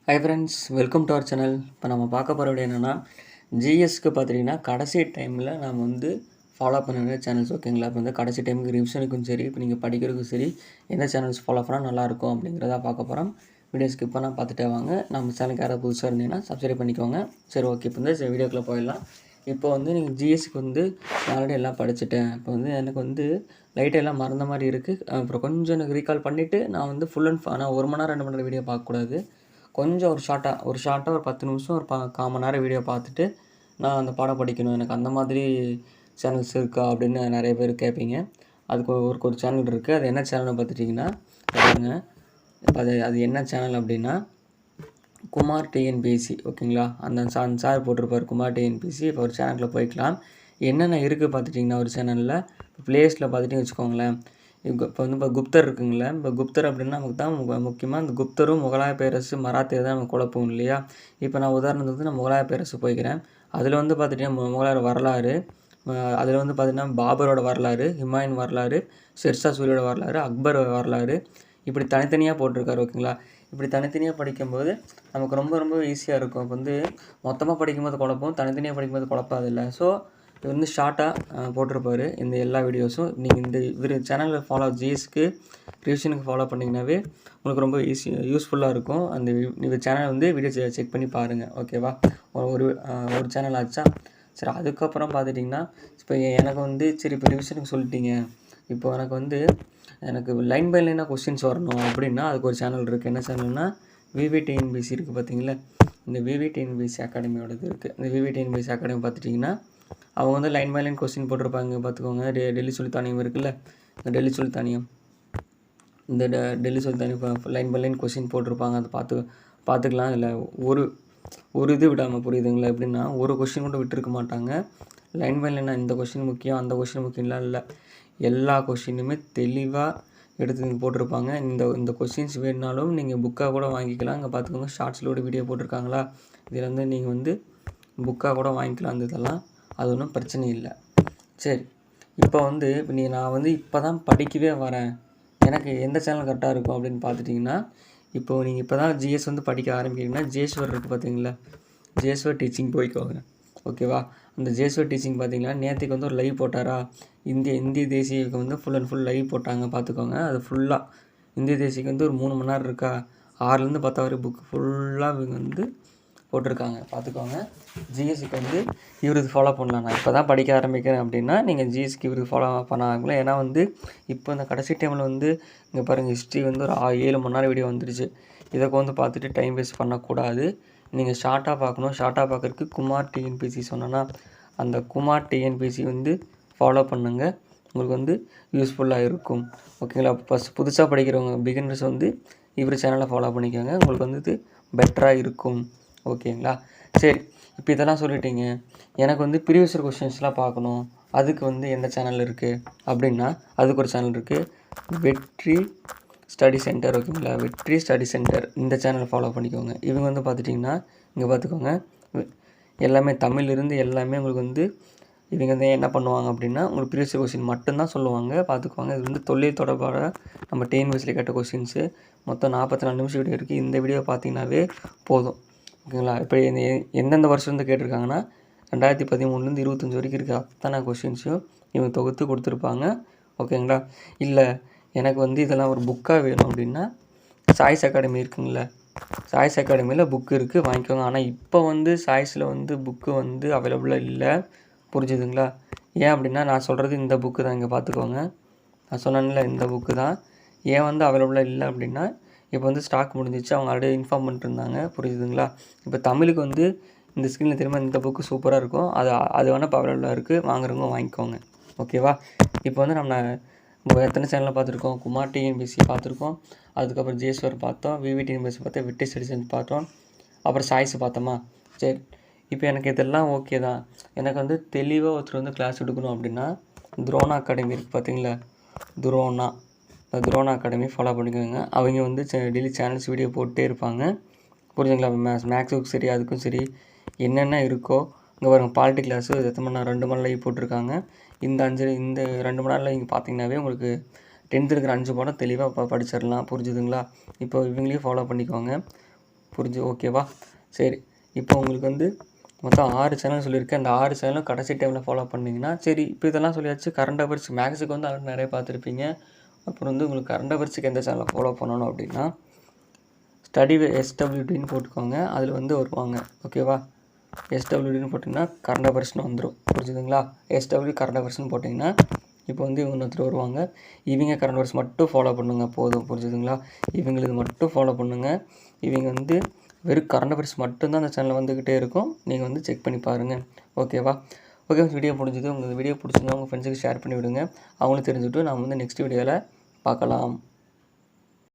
High friends, welcome to our channel. இப்போ நம்ம பார்க்க போகிற வீடியோ என்னென்னா, ஜிஎஸ்க்கு பார்த்துட்டிங்கன்னா கடைசி டைமில் நம்ம வந்து ஃபாலோ பண்ண வேண்டிய சேனல்ஸ். ஓகேங்களா? இப்போ வந்து கடைசி டைமுக்கு ரிவிஷனுக்கும் சரி, இப்போ நீங்கள் படிக்கிறதுக்கும் சரி, எந்த சேனல்ஸ் ஃபாலோ பண்ணால் நல்லாயிருக்கும் அப்படிங்கிறத பார்க்க போகிறோம். வீடியோ ஸ்கிப் பண்ணால் பார்த்துட்டே வாங்க. நம்ம சேனலுக்கு யாராவது புதுசாக இருந்தீங்கன்னா சப்ஸ்கிரைப் பண்ணிக்கோங்க. சரி, ஓகே. இப்போ வந்து வீடியோக்குள்ளே போயிடலாம். இப்போ வந்து நீங்கள் ஜிஎஸ்க்கு வந்து ஆல்ரெடி எல்லாம் படிச்சுட்டேன். இப்போ வந்து எனக்கு வந்து லைட்டாக எல்லாம் மறந்த மாதிரி இருக்குது. அப்புறம் கொஞ்சம் எனக்கு ரீகால் பண்ணிவிட்டு நான் வந்து ஃபுல் அண்ட் ஆனால் 1 மணி நேரம் 2 மணி நேரம் வீடியோ பார்க்கக்கூடாது. கொஞ்சம் ஒரு ஷார்ட்டாக ஒரு 10 நிமிஷம் ஒரு 1/4 மணி நேரம் வீடியோ பார்த்துட்டு நான் அந்த பாடம் படிக்கணும். எனக்கு அந்த மாதிரி சேனல்ஸ் இருக்கா அப்படின்னு நிறைய பேர் கேட்பீங்க. அதுக்கு ஒரு சேனல் இருக்குது. அது என்ன சேனல்னு பார்த்துட்டிங்கன்னா பாருங்க. இப்போ அது என்ன சேனல் அப்படின்னா குமார் டிஎன்பிஎஸ்சி. ஓகேங்களா? அந்த சார் போட்டிருப்பார் குமார் டிஎன்பிஎஸ்சி. இப்போ ஒரு சேனலில் போய்க்கலாம். என்னென்ன இருக்குது பார்த்துட்டிங்கன்னா ஒரு சேனலில் ப்ளேஸில் பார்த்துட்டிங்க வச்சுக்கோங்களேன். இப்போ வந்து இப்போ குப்தர் இருக்குங்களே. இப்போ குப்தர் அப்படின்னா நமக்கு தான் முக்கியமாக இந்த குப்தரும் முகலாய பேரரசு மராத்தியை தான் நம்ம குழப்பம் இல்லையா? இப்போ நான் உதாரணத்துக்கு நான் முகலாய பேரரசு போய்க்கிறேன். அதில் வந்து பார்த்துட்டிங்கன்னா முகலாயர் வரலாறு, அதில் வந்து பார்த்திங்கன்னா பாபரோட வரலாறு, ஹுமாயூன் வரலாறு, ஷெர்ஷா சூரியோட வரலாறு, அக்பர் வரலாறு, இப்படி தனித்தனியாக போட்டிருக்காரு. ஓகேங்களா? இப்படி தனித்தனியாக படிக்கும்போது நமக்கு ரொம்ப ரொம்ப ஈஸியாக இருக்கும். இப்போ வந்து மொத்தமாக படிக்கும்போது குழப்பம், தனித்தனியாக படிக்கும்போது குழப்பாதில்லை. ஸோ இது வந்து ஷார்ட்டாக போட்டிருப்பாரு இந்த எல்லா வீடியோஸும். நீங்கள் இந்த இவர் சேனலில் ஜிஎஸ்க்கு ரிவிஷனுக்கு ஃபாலோ பண்ணிங்கனாவே உங்களுக்கு ரொம்ப யூஸ்ஃபுல்லாக இருக்கும். அந்த இந்த சேனல் வந்து வீடியோ செக் பண்ணி பாருங்கள். ஓகேவா? ஒரு சேனல் ஆச்சா? சரி, அதுக்கப்புறம் பார்த்துட்டிங்கன்னா இப்போ எனக்கு வந்து சரி இப்போ ரிவிஷனுக்கு சொல்லிட்டீங்க. இப்போ எனக்கு லைன் பை லைனாக கொஸ்டின்ஸ் வரணும் அப்படின்னா அதுக்கு ஒரு சேனல் இருக்குது. என்ன சேனல்னால் விவிடிஎன்பிசி இருக்குது. பார்த்தீங்களா? இந்த விவிடிஎன்பிசி அகாடமியோடது இருக்குது. இந்த விவிடிஎன்பிசி அகாடமி பார்த்துட்டிங்கன்னா அவங்க வந்து லைன் பை லைன் கொஸ்டின் போட்டிருப்பாங்க. பார்த்துக்கோங்க. டெல்லி சுல்தானியம் இருக்குல்ல, இந்த டெல்லி சுல்தானியம் லைன் பை லைன் கொஸ்டின் போட்டிருப்பாங்க. அதை பார்த்துக்கலாம். இல்லை ஒரு இது விடாமல், புரியுதுங்களா? எப்படின்னா ஒரு கொஸ்டின் கூட விட்டுருக்க மாட்டாங்க. லைன் பை லைனாக இந்த கொஸ்டின் முக்கியம், அந்த கொஸ்டின் முக்கியம்லாம் இல்லை. எல்லா கொஸ்டினுமே தெளிவாக எடுத்து போட்டிருப்பாங்க. இந்த கொஸ்டின்ஸ் வேணுனாலும் நீங்கள் புக்காக கூட வாங்கிக்கலாம். அங்கே பார்த்துக்கோங்க, ஷார்ட்ஸில் கூட வீடியோ போட்டிருக்காங்களா? இதில் வந்து நீங்கள் வந்து புக்காக கூட வாங்கிக்கலாம். அந்த இதெல்லாம் அது ஒன்றும் பிரச்சனை இல்லை. சரி, இப்போ வந்து நான் வந்து இப்போ தான் படிக்கவே வரேன், எனக்கு எந்த சேனல் கரெக்டாக இருக்கும் அப்படின்னு பார்த்துட்டிங்கன்னா, இப்போது நீங்கள் இப்போ தான் ஜிஎஸ் வந்து படிக்க ஆரம்பிக்கிறீங்கன்னா ஜேஸ்வர் இருக்குது. பார்த்தீங்களா? ஜேஸ்வர் டீச்சிங் போய்க்கோங்க. ஓகேவா? அந்த ஜேஸ்வர் டீச்சிங் பார்த்தீங்கன்னா நேற்றுக்கு வந்து ஒரு லைவ் போட்டாரா, இந்திய தேசியக்கு வந்து ஃபுல் அண்ட் ஃபுல் லைவ் போட்டாங்க. பார்த்துக்கோங்க. அது ஃபுல்லாக இந்திய தேசியக்கு வந்து ஒரு 3 மணி நேரம் இருக்கா, 6லேருந்து 10 வரை புக் ஃபுல்லாக இவங்க வந்து போட்டிருக்காங்க. பார்த்துக்கோங்க. ஜிஎஸ்க்கு வந்து இவருக்கு ஃபாலோ பண்ணலாம். நான் இப்போ தான் படிக்க ஆரம்பிக்கிறேன் அப்படின்னா நீங்கள் ஜிஎஸ்க்கு இவருக்கு ஃபாலோ பண்ணாங்களே. ஏன்னா வந்து இப்போ இந்த கடைசி டைமில் வந்து இங்கே பாருங்கள், ஹிஸ்ட்ரி வந்து ஒரு 7 மணி நேரம் வீடியோ வந்துடுச்சு. இதை வந்து பார்த்துட்டு டைம் வேஸ்ட் பண்ணக்கூடாது. நீங்கள் ஷார்ட்டாக பார்க்கணும். ஷார்ட்டாக பார்க்குறதுக்கு குமார் டிஎன்பிசி சொன்னேன்னா அந்த குமார் டிஎன்பிசி வந்து ஃபாலோ பண்ணுங்கள். உங்களுக்கு வந்து யூஸ்ஃபுல்லாக இருக்கும். ஓகேங்களா? புதுசாக படிக்கிறவங்க பிகினர்ஸ் வந்து இவர் சேனலை ஃபாலோ பண்ணிக்கோங்க. உங்களுக்கு வந்து இது பெட்டராக இருக்கும். ஓகேங்களா? சரி, இப்போ இதெல்லாம் சொல்லிட்டீங்க. எனக்கு வந்து ப்ரீவியஸ் கொஸ்டின்ஸ்லாம் பார்க்கணும். அதுக்கு வந்து எந்த சேனல் இருக்குது அப்படின்னா அதுக்கு ஒரு சேனல் இருக்குது, வெற்றி ஸ்டடி சென்டர். ஓகேங்களா? வெற்றி ஸ்டடி சென்டர் இந்த சேனலை ஃபாலோ பண்ணிக்கோங்க. இவங்க வந்து பார்த்துட்டிங்கன்னா இங்கே பார்த்துக்கோங்க, எல்லாமே தமிழ்லேருந்து எல்லாமே உங்களுக்கு வந்து இவங்க வந்து என்ன பண்ணுவாங்க அப்படின்னா உங்களுக்கு ப்ரீவியஸ் கொஸ்டின் மட்டும்தான் சொல்லுவாங்க. பார்த்துக்குவாங்க. இது வந்து தொழில் தொடர்பாக நம்ம டிஎன்பிஎஸ்சியில் கேட்ட கொஸ்டின்ஸு மொத்தம் 44 நிமிஷம் வீடியோ இருக்குது. இந்த வீடியோ பார்த்தீங்கன்னாவே போதும். ஓகேங்களா? இப்போ எந்தெந்த வருஷம் வந்து கேட்டிருக்காங்கன்னா 2013லேருந்து 25 வரைக்கும் இருக்குது. அத்தனை கொஸ்டின்ஸையும் இவங்க தொகுத்து கொடுத்துருப்பாங்க. ஓகேங்களா? இல்லை எனக்கு வந்து இதெல்லாம் ஒரு புக்காக வேணும் அப்படின்னா சாய்ஸ் அகாடமி இருக்குங்கள, சாய்ஸ் அகாடமியில் புக்கு இருக்குது, வாங்கிக்கோங்க. ஆனால் இப்போ வந்து சாய்ஸில் வந்து புக்கு வந்து அவைலபிளாக இல்லை. புரிஞ்சுதுங்களா? ஏன் அப்படின்னா நான் சொல்கிறது இந்த புக்கு தான். இங்கே பார்த்துக்கோங்க, நான் சொன்னேன்ல இந்த புக்கு தான். ஏன் வந்து அவைலபிளாக இல்லை அப்படின்னா இப்போ வந்து ஸ்டாக் முடிஞ்சிச்சு. அவங்க ஆல்ரெடி இன்ஃபார்ம் பண்ணிட்டுருந்தாங்க. புரியுதுங்களா? இப்போ தமிழுக்கு வந்து இந்த ஸ்க்ரீனில் திரும்ப இந்த புக்கு சூப்பராக இருக்கும். அது வேணால் இப்போ அவைலபிளாக இருக்குது, வாங்குறவங்க வாங்கிக்கோங்க. ஓகேவா? இப்போ வந்து நம்ம எத்தனை சேனலில் பார்த்துருக்கோம்? குமார் டிஎன்பிஎஸ்சி பார்த்துருக்கோம், அதுக்கப்புறம் ஜேஸ்வர் பார்த்தோம், விவிடிஎன்பிஎஸ்சி பார்த்தோம், வெற்றி ஸ்டடி பார்த்தோம், அப்புறம் சாய்ஸ் பார்த்தோமா? சரி, இப்போ எனக்கு இதெல்லாம் ஓகே தான். எனக்கு வந்து தெளிவாக ஒருத்தர் வந்து கிளாஸ் எடுக்கணும் அப்படின்னா துரோணா அகாடமி இருக்குது. பார்த்தீங்களா? துரோணா அகாடமி ஃபாலோ பண்ணிக்கோங்க. அவங்க வந்து டெய்லி சேனல்ஸ் வீடியோ போட்டே இருப்பாங்க. புரிஞ்சுங்களா? மேக்ஸுக்கும் சரி அதுக்கும் சரி என்னென்ன இருக்கோ. இங்கே பாருங்கள், பாலிட்டி கிளாஸு எத்தனை மணி நேரம் 2 மணி நேரம் போட்டிருக்காங்க. இந்த 2 மணி நேரத்தில் நீங்கள் பார்த்தீங்கன்னாவே உங்களுக்கு 10th இருக்கிற 5 பாடம் தெளிவாக படிச்சிடலாம். புரிஞ்சுதுங்களா? இப்போ இவங்களையும் ஃபாலோ பண்ணிக்கோங்க. புரிஞ்சு ஓகேவா? சரி, இப்போ உங்களுக்கு வந்து மொத்தம் 6 சேனல் சொல்லியிருக்கேன். அந்த 6 சேனலும் கடைசி டைமில் ஃபாலோ பண்ணிங்கன்னா சரி. இப்போ இதெல்லாம் சொல்லியாச்சு. கரண்ட் அஃபேர்ஸ் மேக்ஸுக்கு வந்து ஆல்ரெடி நிறைய பார்த்துருப்பீங்க. அப்புறம் வந்து உங்களுக்கு கரண்ட் அஃபேர்ஸுக்கு எந்த சேனலை ஃபாலோ பண்ணணும் அப்படின்னா ஸ்டடி SWDன்னு போட்டுக்கோங்க. அதில் வந்து வருவாங்க. ஓகேவா? SWDன்னு போட்டிங்கன்னா கரண்ட் அஃபேர்ஸ்னு வந்துடும். புரிஞ்சுதுங்களா? SW கரண்ட் அஃபேர்ஸ்னு போட்டிங்கன்னா இப்போ வந்து இவங்க ஒருத்தர் வருவாங்க. இவங்க கரண்ட் அஃபேர்ஸ் மட்டும் ஃபாலோ பண்ணுங்கள் போதும். புரிஞ்சுதுங்களா? இவங்களுக்கு மட்டும் ஃபாலோ பண்ணுங்கள். இவங்க வந்து வெறும் கரண்ட் அஃபேர்ஸ் மட்டும்தான் அந்த சேனலில் வந்துக்கிட்டே இருக்கும். நீங்கள் வந்து செக் பண்ணி பாருங்கள். ஓகேவா? ஓகே, வீடியோ முடிஞ்சது. உங்களுக்கு வீடியோ பிடிச்சிருந்தா உங்கள் ஃப்ரெண்ட்ஸுக்கு ஷேர் பண்ணி விடுங்க. அவங்களும் தெரிஞ்சுக்கிட்டு நாம் வந்து நெக்ஸ்ட் வீடியோவில் பார்க்கலாம்.